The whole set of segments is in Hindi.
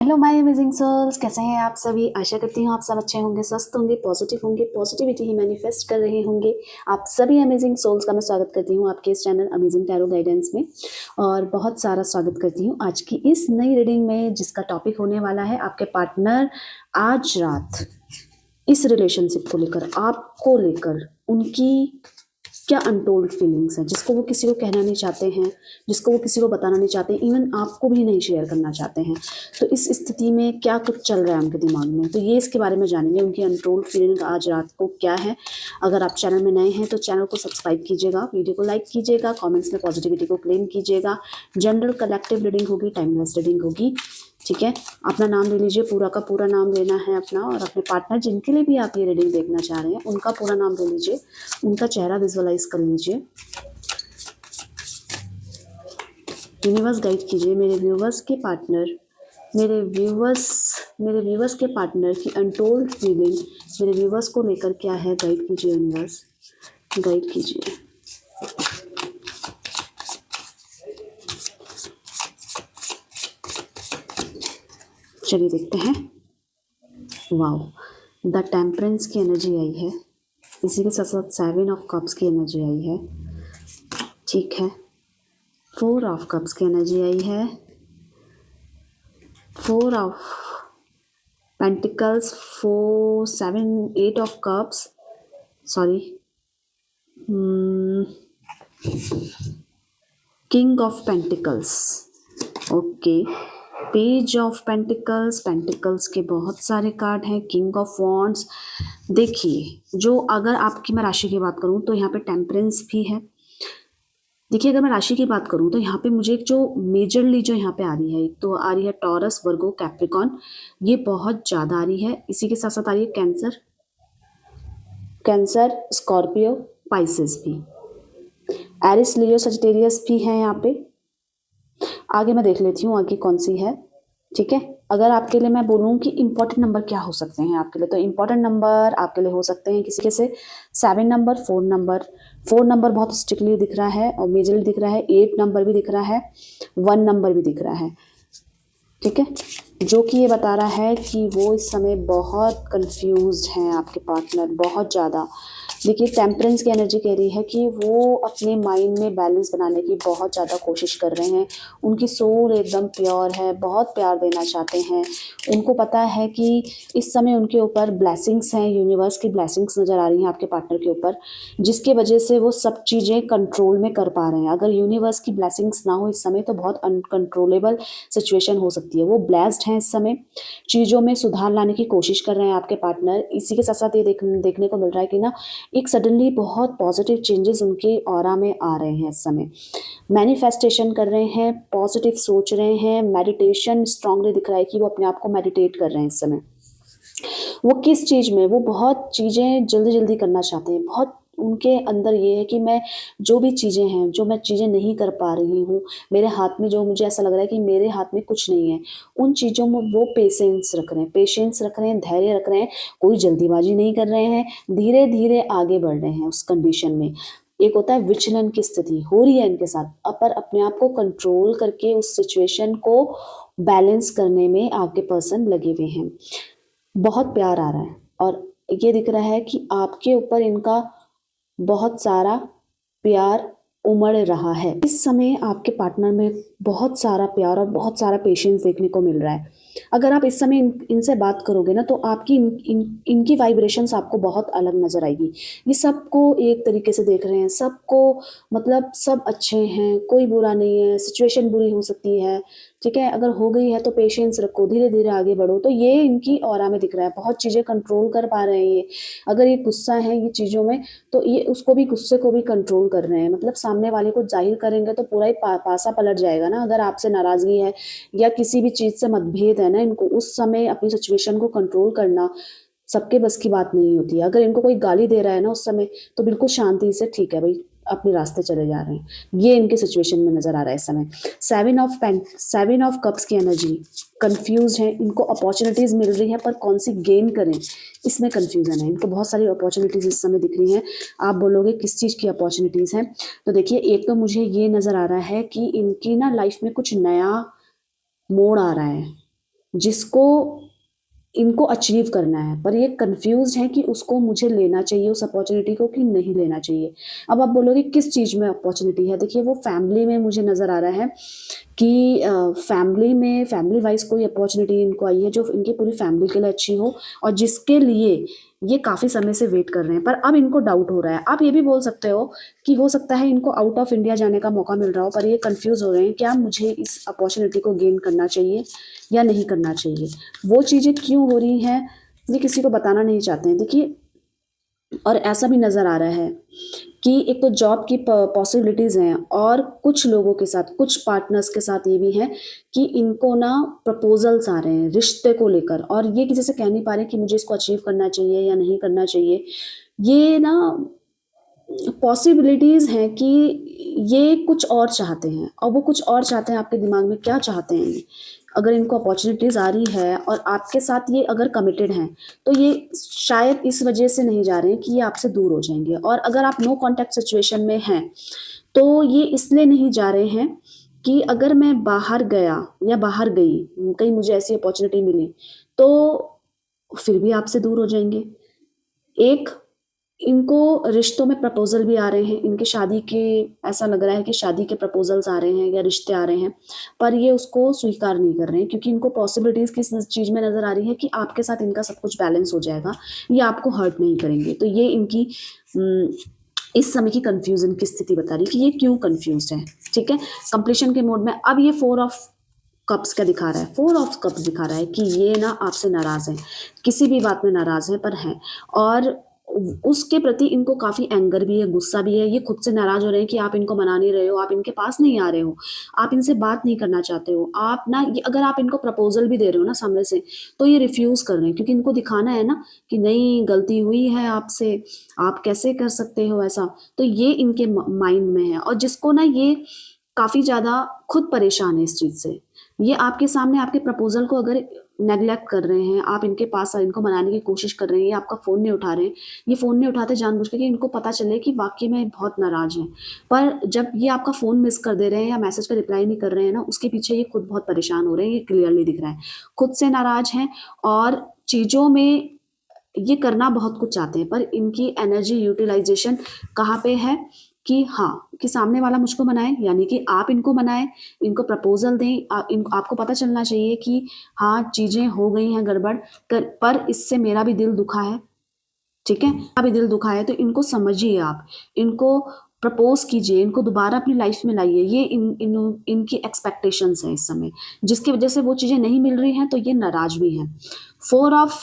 हेलो माय अमेजिंग सोल्स, कैसे हैं आप सभी। आशा करती हूँ आप सब अच्छे होंगे, स्वस्थ होंगे, पॉजिटिव होंगे, पॉजिटिविटी ही मैनिफेस्ट कर रहे होंगे। आप सभी अमेजिंग सोल्स का मैं स्वागत करती हूँ आपके इस चैनल अमेजिंग टैरो गाइडेंस में, और बहुत सारा स्वागत करती हूँ आज की इस नई रीडिंग में, जिसका टॉपिक होने वाला है आपके पार्टनर आज रात इस रिलेशनशिप को लेकर, आपको लेकर उनकी क्या अनटोल्ड फीलिंग्स हैं, जिसको वो किसी को कहना नहीं चाहते हैं, जिसको वो किसी को बताना नहीं चाहते, इवन आपको भी नहीं शेयर करना चाहते हैं। तो इस स्थिति में क्या कुछ चल रहा है उनके दिमाग में, तो ये इसके बारे में जानेंगे। उनकी अनटोल्ड फीलिंग आज रात को क्या है। अगर आप चैनल में नए हैं तो चैनल को सब्सक्राइब कीजिएगा, वीडियो को लाइक कीजिएगा, कॉमेंट्स में पॉजिटिविटी को क्लेम कीजिएगा। जनरल कलेक्टिव रीडिंग होगी, टाइमलेस रीडिंग होगी, ठीक है। अपना नाम ले लीजिए, पूरा का पूरा नाम लेना है अपना, और अपने पार्टनर जिनके लिए भी आप ये रीडिंग देखना चाह रहे हैं उनका पूरा नाम ले लीजिए, उनका चेहरा विजुअलाइज कर लीजिए। यूनिवर्स गाइड कीजिए मेरे व्यूवर्स के पार्टनर, मेरे व्यूवर्स के पार्टनर की अनटोल्ड फीलिंग मेरे व्यूवर्स को लेकर क्या है। गाइड कीजिए यूनिवर्स, गाइड कीजिए। चलिए देखते हैं। वाओ, द टेम्परेंस की एनर्जी आई है, इसी के साथ साथ 7 ऑफ कप्स की एनर्जी आई है, ठीक है। 4 ऑफ कप्स की एनर्जी आई है, 4 of pentacles, 4 7 8 of cups, sorry, king of pentacles, okay. Page of pentacles, pentacles के बहुत सारे कार्ड हैं, किंग ऑफ वॉन्ड्स। देखिए, जो अगर आपकी मैं राशि की बात करूं तो यहाँ पे टेम्परेंस भी है। देखिए, अगर मैं राशि की बात करूं तो यहाँ पे मुझे जो मेजरली जो यहाँ पे आ रही है, एक तो आ रही है टॉरस, वर्गो, कैप्रिकॉन, ये बहुत ज़्यादा आ रही है। इसी के साथ साथ आ रही है कैंसर, कैंसर, स्कॉर्पियो, पाइसेस भी, एरिस, लियो, सजिटेरियस भी है यहाँ पे। आगे मैं देख लेती हूँ आगे कौन सी है, ठीक है। अगर आपके लिए मैं बोलूँ कि इंपॉर्टेंट नंबर क्या हो सकते हैं आपके लिए, तो इंपॉर्टेंट नंबर आपके लिए हो सकते हैं किसी के से 7 नंबर, 4 नंबर, 4 नंबर बहुत स्ट्रिक्टली दिख रहा है और मेजरली दिख रहा है, 8 नंबर भी दिख रहा है, 1 नंबर भी दिख रहा है, ठीक है। जो कि ये बता रहा है कि वो इस समय बहुत कंफ्यूज्ड हैं आपके पार्टनर, बहुत ज़्यादा। देखिए, टेम्परेंस की एनर्जी कह रही है कि वो अपने माइंड में बैलेंस बनाने की बहुत ज़्यादा कोशिश कर रहे हैं। उनकी सोल एकदम प्योर है, बहुत प्यार देना चाहते हैं। उनको पता है कि इस समय उनके ऊपर ब्लेसिंग्स हैं, यूनिवर्स की ब्लेसिंग्स नज़र आ रही हैं आपके पार्टनर के ऊपर, जिसकी वजह से वो सब चीज़ें कंट्रोल में कर पा रहे हैं। अगर यूनिवर्स की ब्लेसिंग्स ना हो इस समय तो बहुत अनकंट्रोलेबल सिचुएशन हो सकती है। वो ब्लेस्ड हैं इस समय, चीज़ों में सुधार लाने की कोशिश कर रहे हैं आपके पार्टनर। इसी के साथ साथ ये देखने को मिल रहा है कि ना, एक सडनली बहुत पॉजिटिव चेंजेस उनके ऑरा में आ रहे हैं इस समय। मैनिफेस्टेशन कर रहे हैं, पॉजिटिव सोच रहे हैं, मेडिटेशन स्ट्रांगली दिख रहा है कि वो अपने आप को मेडिटेट कर रहे हैं इस समय। वो किस चीज़ में, वो बहुत चीज़ें जल्दी जल्दी करना चाहते हैं। बहुत उनके अंदर ये है कि मैं जो भी चीज़ें हैं, जो मैं चीज़ें नहीं कर पा रही हूँ, मेरे हाथ में जो, मुझे ऐसा लग रहा है कि मेरे हाथ में कुछ नहीं है, उन चीज़ों में वो पेशेंस रख रहे हैं, पेशेंस रख रहे हैं, धैर्य रख रहे हैं। कोई जल्दीबाजी नहीं कर रहे हैं, धीरे धीरे आगे बढ़ रहे हैं उस कंडीशन में। एक होता है विचलन की स्थिति हो रही है इनके साथ, पर अपने आप को कंट्रोल करके उस सिचुएशन को बैलेंस करने में आपके पर्सन लगे हुए हैं। बहुत प्यार आ रहा है, और ये दिख रहा है कि आपके ऊपर इनका बहुत सारा प्यार उमड़ रहा है। इस समय आपके पार्टनर में बहुत सारा प्यार और बहुत सारा पेशेंस देखने को मिल रहा है। अगर आप इस समय इनसे बात करोगे ना, तो आपकी इनकी वाइब्रेशंस आपको बहुत अलग नज़र आएगी। ये सबको एक तरीके से देख रहे हैं, सबको, मतलब सब अच्छे हैं, कोई बुरा नहीं है। सिचुएशन बुरी हो सकती है, ठीक है, अगर हो गई है तो पेशेंस रखो, धीरे धीरे आगे बढ़ो। तो ये इनकी ऑरा में दिख रहा है, बहुत चीज़ें कंट्रोल कर पा रहे हैं ये। अगर ये गुस्सा है ये चीज़ों में, तो ये उसको भी, गुस्से को भी कंट्रोल कर रहे हैं। मतलब सामने वाले को जाहिर करेंगे तो पूरा ही पासा पलट जाएगा ना। अगर आपसे नाराज़गी है या किसी भी चीज़ से मतभेद है ना, इनको उस समय अपनी सिचुएशन को कंट्रोल करना सबके बस की बात नहीं होती है। अगर इनको कोई गाली दे रहा है ना उस समय, तो बिल्कुल शांति से, ठीक है भाई, अपने रास्ते चले जा रहे हैं। ये इनके सिचुएशन में नज़र आ रहा है इस समय। 7 ऑफ कप्स की एनर्जी, कंफ्यूज है, इनको अपॉर्चुनिटीज़ मिल रही है, पर कौन सी गेन करें इसमें कंफ्यूजन है। इनको बहुत सारी अपॉर्चुनिटीज़ इस समय दिख रही हैं। आप बोलोगे किस चीज़ की अपॉर्चुनिटीज़ हैं, तो देखिए, एक तो मुझे ये नज़र आ रहा है कि इनकी ना लाइफ में कुछ नया मोड़ आ रहा है, जिसको इनको अचीव करना है, पर ये कंफ्यूज है कि उसको मुझे लेना चाहिए उस अपॉर्चुनिटी को कि नहीं लेना चाहिए। अब आप बोलोगे किस चीज़ में अपॉर्चुनिटी है, देखिए वो फैमिली में मुझे नज़र आ रहा है कि फैमिली में फैमिली वाइज कोई अपॉर्चुनिटी इनको आई है जो इनकी पूरी फैमिली के लिए अच्छी हो और जिसके लिए ये काफ़ी समय से वेट कर रहे हैं, पर अब इनको डाउट हो रहा है। आप ये भी बोल सकते हो कि हो सकता है इनको आउट ऑफ इंडिया जाने का मौका मिल रहा हो, पर ये कंफ्यूज हो रहे हैं क्या मुझे इस अपॉर्चुनिटी को गेन करना चाहिए या नहीं करना चाहिए। वो चीज़ें क्यों हो रही हैं ये किसी को बताना नहीं चाहते हैं। देखिए, और ऐसा भी नज़र आ रहा है कि एक तो जॉब की पॉसिबिलिटीज़ हैं और कुछ लोगों के साथ, कुछ पार्टनर्स के साथ ये भी है कि इनको ना प्रपोजल्स आ रहे हैं रिश्ते को लेकर, और ये किसी से कह नहीं पा रहे कि मुझे इसको अचीव करना चाहिए या नहीं करना चाहिए। ये ना पॉसिबिलिटीज़ हैं कि ये कुछ और चाहते हैं, और वो कुछ और चाहते हैं आपके दिमाग में क्या चाहते हैं ये। अगर इनको अपॉर्चुनिटीज़ आ रही है और आपके साथ ये अगर कमिटेड हैं, तो ये शायद इस वजह से नहीं जा रहे हैं कि ये आपसे दूर हो जाएंगे। और अगर आप नो कॉन्टैक्ट सिचुएशन में हैं, तो ये इसलिए नहीं जा रहे हैं कि अगर मैं बाहर गया या बाहर गई, कहीं मुझे ऐसी अपॉर्चुनिटी मिली, तो फिर भी आपसे दूर हो जाएंगे। एक, इनको रिश्तों में प्रपोजल भी आ रहे हैं, इनके शादी के, ऐसा लग रहा है कि शादी के प्रपोजल्स आ रहे हैं या रिश्ते आ रहे हैं, पर ये उसको स्वीकार नहीं कर रहे हैं क्योंकि इनको पॉसिबिलिटीज़ किस चीज़ में नज़र आ रही है कि आपके साथ इनका सब कुछ बैलेंस हो जाएगा, ये आपको हर्ट नहीं करेंगे। तो ये इनकी इस समय की कंफ्यूजन की स्थिति बता रही है कि ये क्यों कंफ्यूज है। ठीक है, कंप्लीशन के मोड में। अब ये 4 ऑफ कप्स क्या दिखा रहा है, 4 ऑफ कप्स दिखा रहा है कि ये ना आपसे नाराज़ हैं, किसी भी बात में नाराज़ हैं, पर हैं, और उसके प्रति इनको काफ़ी एंगर भी है, गुस्सा भी है। ये खुद से नाराज़ हो रहे हैं कि आप इनको मना नहीं रहे हो, आप इनके पास नहीं आ रहे हो, आप इनसे बात नहीं करना चाहते हो। आप ना ये, अगर आप इनको प्रपोजल भी दे रहे हो ना सामने से, तो ये रिफ्यूज़ कर रहे हैं क्योंकि इनको दिखाना है ना कि नहीं, गलती हुई है आपसे, आप कैसे कर सकते हो ऐसा। तो ये इनके माइंड में है, और जिसको ना ये काफ़ी ज़्यादा खुद परेशान है इस चीज़ से। ये आपके सामने आपके प्रपोजल को अगर नेग्लेक्ट कर रहे हैं, आप इनके पास इनको मनाने की कोशिश कर रहे हैं, ये आपका फ़ोन नहीं उठा रहे हैं, ये फ़ोन नहीं उठाते जानबूझ के कि इनको पता चले कि वाकई में बहुत नाराज़ हैं। पर जब ये आपका फ़ोन मिस कर दे रहे हैं या मैसेज का रिप्लाई नहीं कर रहे हैं ना, उसके पीछे ये खुद बहुत परेशान हो रहे हैं, ये क्लियरली दिख रहा है। खुद से नाराज़ हैं और चीज़ों में ये करना बहुत कुछ चाहते हैं, पर इनकी एनर्जी यूटिलाइजेशन कहाँ पे है कि हाँ, कि सामने वाला मुझको मनाए, यानी कि आप इनको मनाएं, इनको प्रपोजल दें। आपको पता चलना चाहिए कि हाँ, चीज़ें हो गई हैं गड़बड़ पर इससे मेरा भी दिल दुखा है। ठीक है, मेरा भी दिल दुखा है, तो इनको समझिए आप, इनको प्रपोज कीजिए, इनको दोबारा अपनी लाइफ में लाइए। ये इनकी एक्सपेक्टेशंस हैं इस समय, जिसकी वजह से वो चीज़ें नहीं मिल रही हैं, तो ये नाराज भी हैं। 4 ऑफ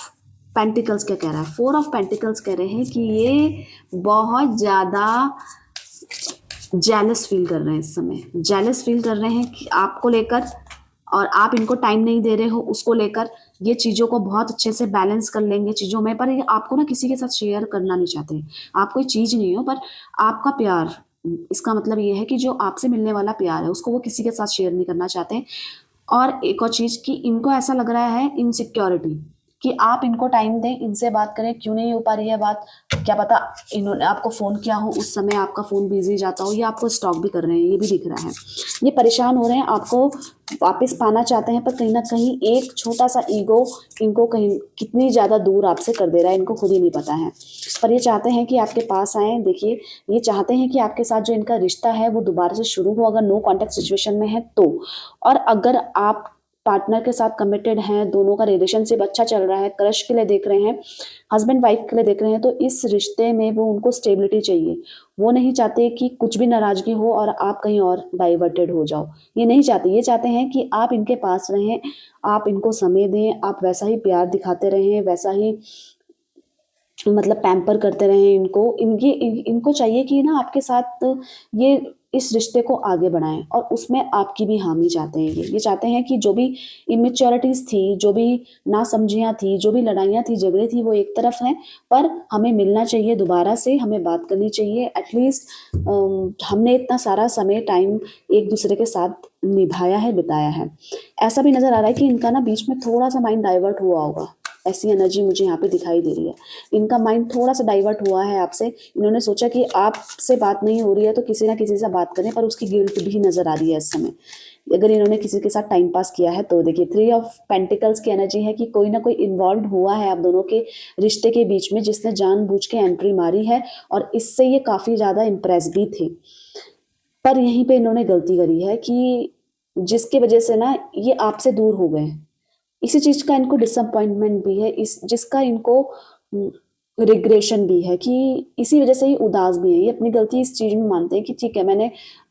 पेंटिकल्स क्या कह रहा है, 4 ऑफ पेंटिकल्स कह रहे हैं कि ये बहुत ज़्यादा जेलस फील कर रहे हैं इस समय, जेलस फील कर रहे हैं कि आपको लेकर, और आप इनको टाइम नहीं दे रहे हो उसको लेकर। ये चीज़ों को बहुत अच्छे से बैलेंस कर लेंगे चीज़ों में, पर ये आपको ना किसी के साथ शेयर करना नहीं चाहते। आप कोई चीज़ नहीं हो, पर आपका प्यार, इसका मतलब ये है कि जो आपसे मिलने वाला प्यार है उसको वो किसी के साथ शेयर नहीं करना चाहते। और एक और चीज़ कि इनको ऐसा लग रहा है इनसिक्योरिटी, कि आप इनको टाइम दें, इनसे बात करें, क्यों नहीं हो पा रही है बात, क्या पता इन्होंने आपको फ़ोन किया हो, उस समय आपका फ़ोन बिजी जाता हो, या आपको स्टॉक भी कर रहे हैं, ये भी दिख रहा है। ये परेशान हो रहे हैं, आपको वापस पाना चाहते हैं, पर कहीं ना कहीं एक छोटा सा ईगो इनको कहीं कितनी ज़्यादा दूर आपसे कर दे रहा है, इनको खुद ही नहीं पता है। पर ये चाहते हैं कि आपके पास आएँ। देखिए, ये चाहते हैं कि आपके साथ जो इनका रिश्ता है वो दोबारा से शुरू हो, अगर नो कॉन्टैक्ट सिचुएशन में है तो। और अगर आप पार्टनर के साथ कमिटेड हैं, दोनों का रिलेशनशिप अच्छा चल रहा है, क्रश के लिए देख रहे हैं, हस्बैंड वाइफ के लिए देख रहे हैं, तो इस रिश्ते में वो उनको स्टेबिलिटी चाहिए। वो नहीं चाहते कि कुछ भी नाराज़गी हो और आप कहीं और डाइवर्टेड हो जाओ, ये नहीं चाहते। ये चाहते हैं कि आप इनके पास रहें, आप इनको समय दें, आप वैसा ही प्यार दिखाते रहें, वैसा ही मतलब पैम्पर करते रहें इनको। इनको चाहिए कि ना आपके साथ ये इस रिश्ते को आगे बढ़ाएं, और उसमें आपकी भी हामी चाहते हैं। ये चाहते हैं कि जो भी इमेच्योरिटीज़ थी, जो भी नासमझियाँ थी, जो भी लड़ाइयाँ थी, झगड़े थी, वो एक तरफ हैं, पर हमें मिलना चाहिए दोबारा से, हमें बात करनी चाहिए। एटलीस्ट हमने इतना सारा समय टाइम एक दूसरे के साथ निभाया है, बिताया है। ऐसा भी नज़र आ रहा है कि इनका ना बीच में थोड़ा सा माइंड डाइवर्ट हुआ होगा, ऐसी एनर्जी मुझे यहाँ पे दिखाई दे रही है। इनका माइंड थोड़ा सा डाइवर्ट हुआ है आपसे। इन्होंने सोचा कि आपसे बात नहीं हो रही है तो किसी ना किसी से बात करें, पर उसकी गिल्ट भी नज़र आ रही है इस समय। अगर इन्होंने किसी के साथ टाइम पास किया है तो देखिए 3 ऑफ पेंटिकल्स की एनर्जी है कि कोई ना कोई इन्वॉल्व हुआ है आप दोनों के रिश्ते के बीच में, जिसने जानबूझ के एंट्री मारी है और इससे ये काफ़ी ज़्यादा इम्प्रेस भी थे। पर यहीं पे इन्होंने गलती करी है कि जिसकी वजह से ना ये आपसे दूर हो गए। इसी चीज़ का इनको डिसअपॉइंटमेंट भी है, इस जिसका इनको रिग्रेशन भी है कि इसी वजह से ही उदास भी है। ये अपनी गलती इस चीज़ में मानते हैं कि ठीक है, मैंने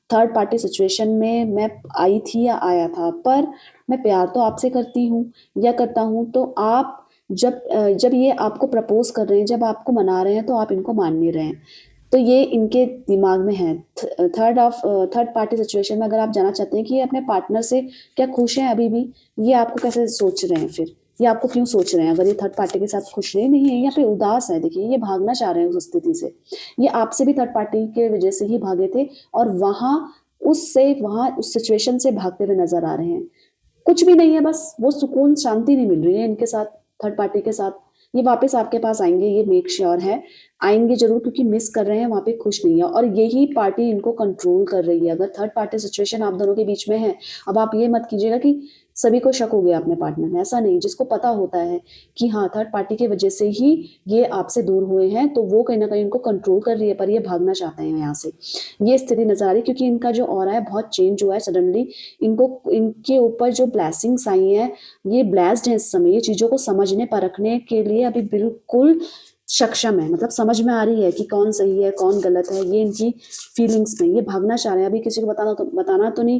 थर्ड पार्टी सिचुएशन में मैं आई थी या आया था, पर मैं प्यार तो आपसे करती हूँ या करता हूँ, तो आप जब ये आपको प्रपोज कर रहे हैं, जब आपको मना रहे हैं, तो आप इनको मान नहीं रहे हैं। तो ये इनके दिमाग में है। थर्ड पार्टी सिचुएशन में अगर आप जानना चाहते हैं कि ये अपने पार्टनर से क्या खुश हैं अभी भी, ये आपको कैसे सोच रहे हैं, फिर ये आपको क्यों सोच रहे हैं? अगर ये थर्ड पार्टी के साथ खुश नहीं है, यहाँ पे उदास है, देखिए ये भागना चाह रहे हैं उस स्थिति से। ये आपसे भी थर्ड पार्टी के वजह से ही भागे थे और वहां उस सिचुएशन से भागते हुए नजर आ रहे हैं। कुछ भी नहीं है, बस वो सुकून शांति नहीं मिल रही है इनके साथ, थर्ड पार्टी के साथ। ये वापस आपके पास आएंगे, ये मेक श्योर है, आएंगे जरूर, क्योंकि मिस कर रहे हैं, वहां पे खुश नहीं है और यही पार्टी इनको कंट्रोल कर रही है। अगर थर्ड पार्टी सिचुएशन आप दोनों के बीच में है, अब आप ये मत कीजिएगा कि सभी को शक हो गया अपने पार्टनर में, ऐसा नहीं। जिसको पता होता है कि हाँ थर्ड पार्टी की वजह से ही ये आपसे दूर हुए हैं, तो वो कहीं ना कहीं इनको कंट्रोल कर रही है, पर ये भागना चाहते हैं यहाँ से। ये स्थिति नजर आ रही है क्योंकि इनका जो ऑरा है बहुत चेंज हुआ है सडनली। इनके ऊपर जो ब्लेसिंग्स आई हैं, ये ब्लेस्ड है इस समय, ये चीजों को समझने परखने के लिए अभी बिल्कुल सक्षम है। मतलब समझ में आ रही है कि कौन सही है कौन गलत है, ये इनकी फीलिंग्स में। ये भागना चाह रहे हैं, अभी किसी को बताना तो नहीं,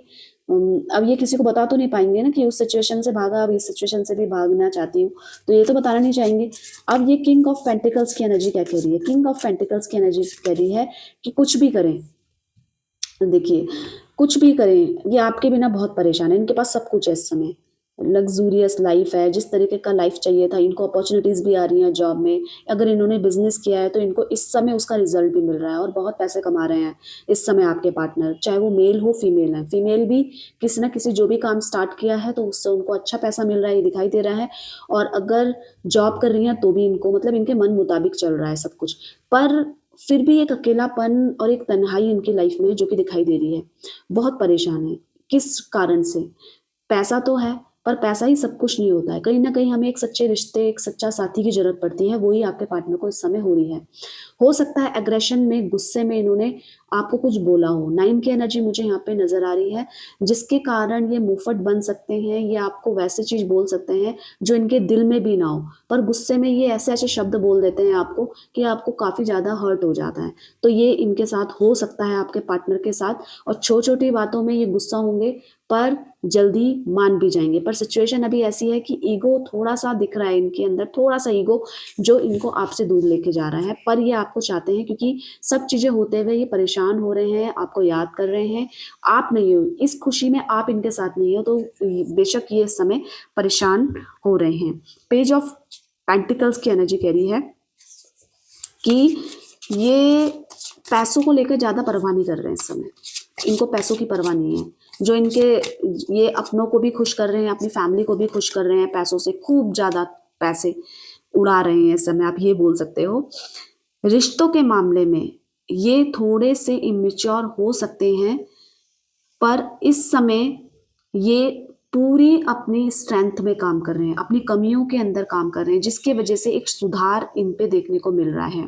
अब ये किसी को बता तो नहीं पाएंगे ना कि उस सिचुएशन से भागा, अब इस सिचुएशन से भी भागना चाहती हूँ, तो ये तो बताना नहीं चाहेंगे। अब ये किंग ऑफ पेंटिकल्स की एनर्जी क्या कह रही है? किंग ऑफ पेंटिकल्स की एनर्जी कह रही है कि कुछ भी करें, देखिए कुछ भी करें, ये आपके बिना बहुत परेशान है। इनके पास सब कुछ है इस समय, लग्जूरियस लाइफ है, जिस तरीके का लाइफ चाहिए था इनको, अपॉर्चुनिटीज भी आ रही हैं जॉब में। अगर इन्होंने बिजनेस किया है तो इनको इस समय उसका रिजल्ट भी मिल रहा है और बहुत पैसे कमा रहे हैं इस समय आपके पार्टनर, चाहे वो मेल हो फीमेल है। फीमेल भी किसी ना किसी जो भी काम स्टार्ट किया है तो उससे उनको अच्छा पैसा मिल रहा है, ये दिखाई दे रहा है। और अगर जॉब कर रही हैं तो भी इनको मतलब इनके मन मुताबिक चल रहा है सब कुछ, पर फिर भी एक अकेलापन और एक तन्हाई इनकी लाइफ में है जो कि दिखाई दे रही है। बहुत परेशान है, किस कारण से? पैसा तो है, पर पैसा ही सब कुछ नहीं होता है। कहीं ना कहीं हमें एक सच्चे रिश्ते, एक सच्चा साथी की जरूरत पड़ती है, वही आपके पार्टनर को इस समय हो रही है। हो सकता है एग्रेशन में, गुस्से में इन्होंने आपको कुछ बोला हो। 9 की एनर्जी मुझे यहाँ पे नजर आ रही है, जिसके कारण ये मुंहफट बन सकते हैं, ये आपको वैसे चीज बोल सकते हैं जो इनके दिल में भी ना हो, पर गुस्से में ये ऐसे ऐसे शब्द बोल देते हैं आपको कि आपको काफी ज्यादा हर्ट हो जाता है। तो ये इनके साथ हो सकता है, आपके पार्टनर के साथ। और छोटी छोटी बातों में ये गुस्सा होंगे पर जल्दी मान भी जाएंगे। पर सिचुएशन अभी ऐसी है कि ईगो थोड़ा सा दिख रहा है इनके अंदर, थोड़ा सा ईगो जो इनको आपसे दूर लेके जा रहा है। पर ये आपको चाहते हैं क्योंकि सब चीजें होते हुए ये परेशान हो रहे हैं, आपको याद कर रहे हैं। आप नहीं हो इस खुशी में, आप इनके साथ नहीं हो, तो बेशक ये इस समय परेशान हो रहे हैं। पेज ऑफ पेंटिकल्स की एनर्जी कह रही है कि ये पैसों को लेकर ज्यादा परवाह नहीं कर रहे हैं इस समय, इनको पैसों की परवाह नहीं है। जो इनके, ये अपनों को भी खुश कर रहे हैं, अपनी फैमिली को भी खुश कर रहे हैं, पैसों से खूब ज्यादा पैसे उड़ा रहे हैं इस समय, आप ये बोल सकते हो। रिश्तों के मामले में ये थोड़े से इमेच्योर हो सकते हैं, पर इस समय ये पूरी अपनी स्ट्रेंथ में काम कर रहे हैं, अपनी कमियों के अंदर काम कर रहे हैं, जिसके वजह से एक सुधार इन पे देखने को मिल रहा है।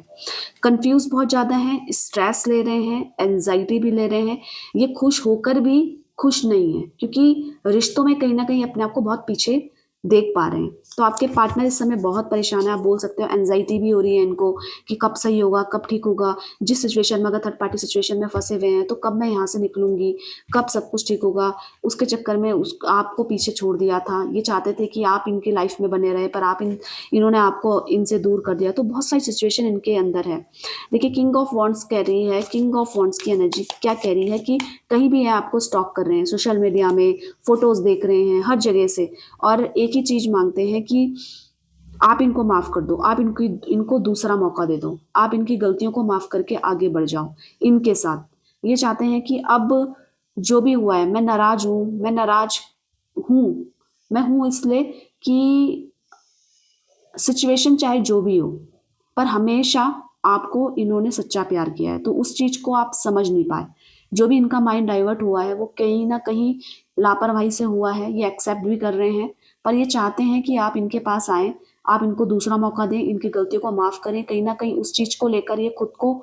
कंफ्यूज बहुत ज्यादा है, स्ट्रेस ले रहे हैं, एंजाइटी भी ले रहे हैं। ये खुश होकर भी खुश नहीं है क्योंकि रिश्तों में कहीं ना कहीं अपने आप को बहुत पीछे देख पा रहे हैं। तो आपके पार्टनर इस समय बहुत परेशान है, आप बोल सकते हो। एंजाइटी भी हो रही है इनको कि कब सही होगा, कब ठीक होगा। जिस सिचुएशन में, अगर थर्ड पार्टी सिचुएशन में फंसे हुए हैं, तो कब मैं यहाँ से निकलूंगी, कब सब कुछ ठीक होगा। उसके चक्कर में आपको पीछे छोड़ दिया था। ये चाहते थे कि आप इनकी लाइफ में बने रहे, पर इन्होंने आपको इनसे दूर कर दिया। तो बहुत सारी सिचुएशन इनके अंदर है। देखिए किंग ऑफ वॉन्ड्स कह रही है, किंग ऑफ वॉन्ड्स की एनर्जी क्या कह रही है कि कहीं भी है आपको स्टॉक कर रहे हैं, सोशल मीडिया में फोटोज देख रहे हैं हर जगह से, और एक ही चीज मांगते हैं कि आप इनको माफ कर दो, आप इनको दूसरा मौका दे दो, आप इनकी गलतियों को माफ करके आगे बढ़ जाओ इनके साथ। ये चाहते हैं कि अब जो भी हुआ है, मैं नाराज हूं, मैं हूं इसलिए कि सिचुएशन चाहे जो भी हो, पर हमेशा आपको इन्होंने सच्चा प्यार किया है, तो उस चीज को आप समझ नहीं पाए। जो भी इनका माइंड डाइवर्ट हुआ है वो कहीं ना कहीं लापरवाही से हुआ है, ये एक्सेप्ट भी कर रहे हैं, पर ये चाहते हैं कि आप इनके पास आएं, आप इनको दूसरा मौका दें, इनकी गलतियों को माफ करें। कहीं ना कहीं उस चीज को लेकर ये खुद को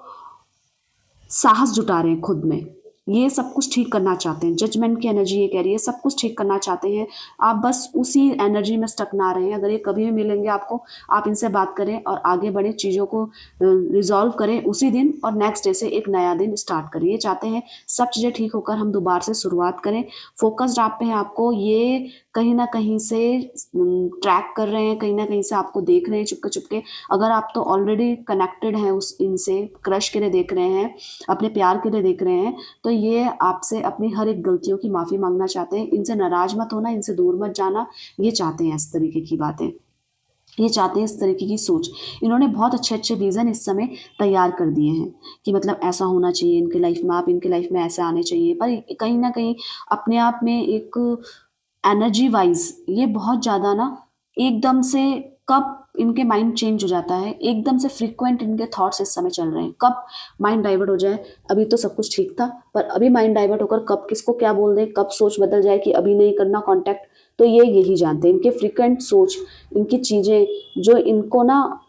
साहस जुटा रहे हैं खुद में, ये सब कुछ ठीक करना चाहते हैं। जजमेंट की एनर्जी ये कह रही है सब कुछ ठीक करना चाहते हैं, आप बस उसी एनर्जी में स्टक ना रहें। अगर ये कभी भी मिलेंगे आपको, आप इनसे बात करें और आगे बढ़े, चीज़ों को रिजॉल्व करें उसी दिन, और नेक्स्ट डे से एक नया दिन स्टार्ट करें। ये चाहते हैं सब चीज़ें ठीक होकर हम दोबारा से शुरुआत करें। फोकस्ड आप पे हैं, आपको ये कहीं ना कहीं से ट्रैक कर रहे हैं, कहीं ना कहीं से आपको देख रहे हैं चुपके चुपके। अगर आप तो ऑलरेडी कनेक्टेड हैं उस इनसे, क्रश के लिए देख रहे हैं, अपने प्यार के लिए देख रहे हैं, तो ये आपसे अपनी हर एक गलतियों की माफ़ी मांगना चाहते हैं। इनसे नाराज मत होना, इनसे दूर मत जाना, ये चाहते हैं इस तरीके की बातें, ये चाहते हैं इस तरीके की सोच। इन्होंने बहुत अच्छे अच्छे विज़न इस समय तैयार कर दिए हैं कि मतलब ऐसा होना चाहिए इनके लाइफ में, आप इनके लाइफ में ऐसे आने चाहिए, पर कहीं ना कहीं अपने आप में एक एनर्जी वाइज ये बहुत ज़्यादा ना एकदम से, कब इनके माइंड चेंज हो जाता है, एकदम से फ्रीक्वेंट इनके थॉट्स इस समय चल रहे हैं, कब माइंड डाइवर्ट हो जाए। अभी तो सब कुछ ठीक था, पर अभी माइंड डाइवर्ट होकर कब किसको क्या बोल दें, कब सोच बदल जाए कि अभी नहीं करना कांटेक्ट, तो ये यही जानते हैं। इनके फ्रीक्वेंट सोच, इनकी चीज़ें जो इनको ना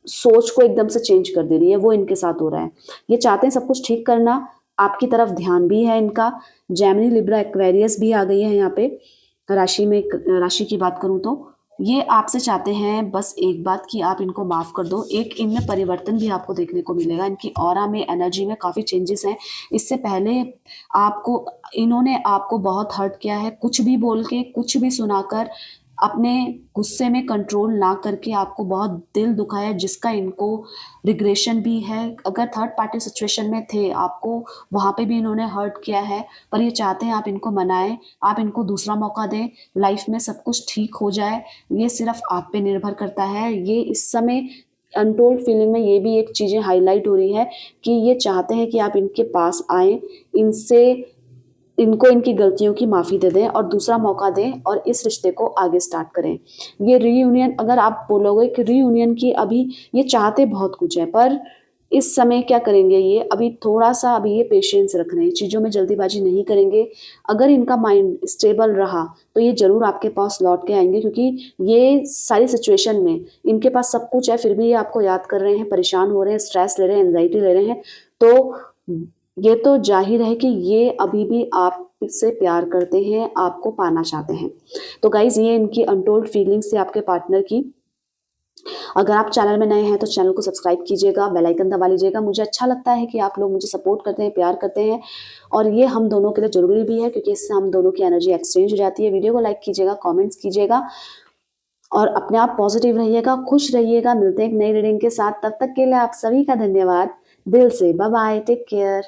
सोच को एकदम से चेंज कर दे रही है, वो इनके साथ हो रहा है। ये चाहते हैं सब कुछ ठीक करना, आपकी तरफ ध्यान भी है इनका। जेमिनी, लिब्रा, एक्वेरियस भी आ गई है यहाँ पे राशि में। राशि की बात करूं तो ये आपसे चाहते हैं बस एक बात कि आप इनको माफ कर दो। एक इनमें परिवर्तन भी आपको देखने को मिलेगा, इनकी ऑरा में, एनर्जी में काफ़ी चेंजेस हैं। इससे पहले आपको, इन्होंने आपको बहुत हर्ट किया है, कुछ भी बोल के, कुछ भी सुनाकर, अपने गुस्से में कंट्रोल ना करके आपको बहुत दिल दुखाया, जिसका इनको रिग्रेशन भी है। अगर थर्ड पार्टी सिचुएशन में थे, आपको वहाँ पे भी इन्होंने हर्ट किया है, पर ये चाहते हैं आप इनको मनाएं, आप इनको दूसरा मौका दें, लाइफ में सब कुछ ठीक हो जाए। ये सिर्फ आप पे निर्भर करता है। ये इस समय अनटोल्ड फीलिंग में ये भी एक चीज़ें हाईलाइट हो रही है कि ये चाहते हैं कि आप इनके पास आएँ, इनसे, इनको इनकी गलतियों की माफ़ी दे दें और दूसरा मौका दें और इस रिश्ते को आगे स्टार्ट करें। ये रीयूनियन, अगर आप बोलोगे कि रीयूनियन की, अभी ये चाहते बहुत कुछ है, पर इस समय क्या करेंगे ये, अभी थोड़ा सा, अभी ये पेशेंस रख रहे हैं, चीज़ों में जल्दीबाजी नहीं करेंगे। अगर इनका माइंड स्टेबल रहा तो ये ज़रूर आपके पास लौट के आएंगे, क्योंकि ये सारी सिचुएशन में इनके पास सब कुछ है, फिर भी ये आपको याद कर रहे हैं, परेशान हो रहे हैं, स्ट्रेस ले रहे हैं, एंजाइटी ले रहे हैं। तो ये तो जाहिर है कि ये अभी भी आपसे प्यार करते हैं, आपको पाना चाहते हैं। तो गाइज, ये इनकी अनटोल्ड फीलिंग्स थी आपके पार्टनर की। अगर आप चैनल में नए हैं तो चैनल को सब्सक्राइब कीजिएगा, बेल आइकन दबा लीजिएगा। मुझे अच्छा लगता है कि आप लोग मुझे सपोर्ट करते हैं, प्यार करते हैं, और ये हम दोनों के लिए जरूरी भी है, क्योंकि इससे हम दोनों की एनर्जी एक्सचेंज हो जाती है। वीडियो को लाइक कीजिएगा, कॉमेंट्स कीजिएगा, और अपने आप पॉजिटिव रहिएगा, खुश रहिएगा। मिलते हैं एक नई रीडिंग के साथ, तब तक के लिए आप सभी का धन्यवाद दिल से। Bye bye, take care.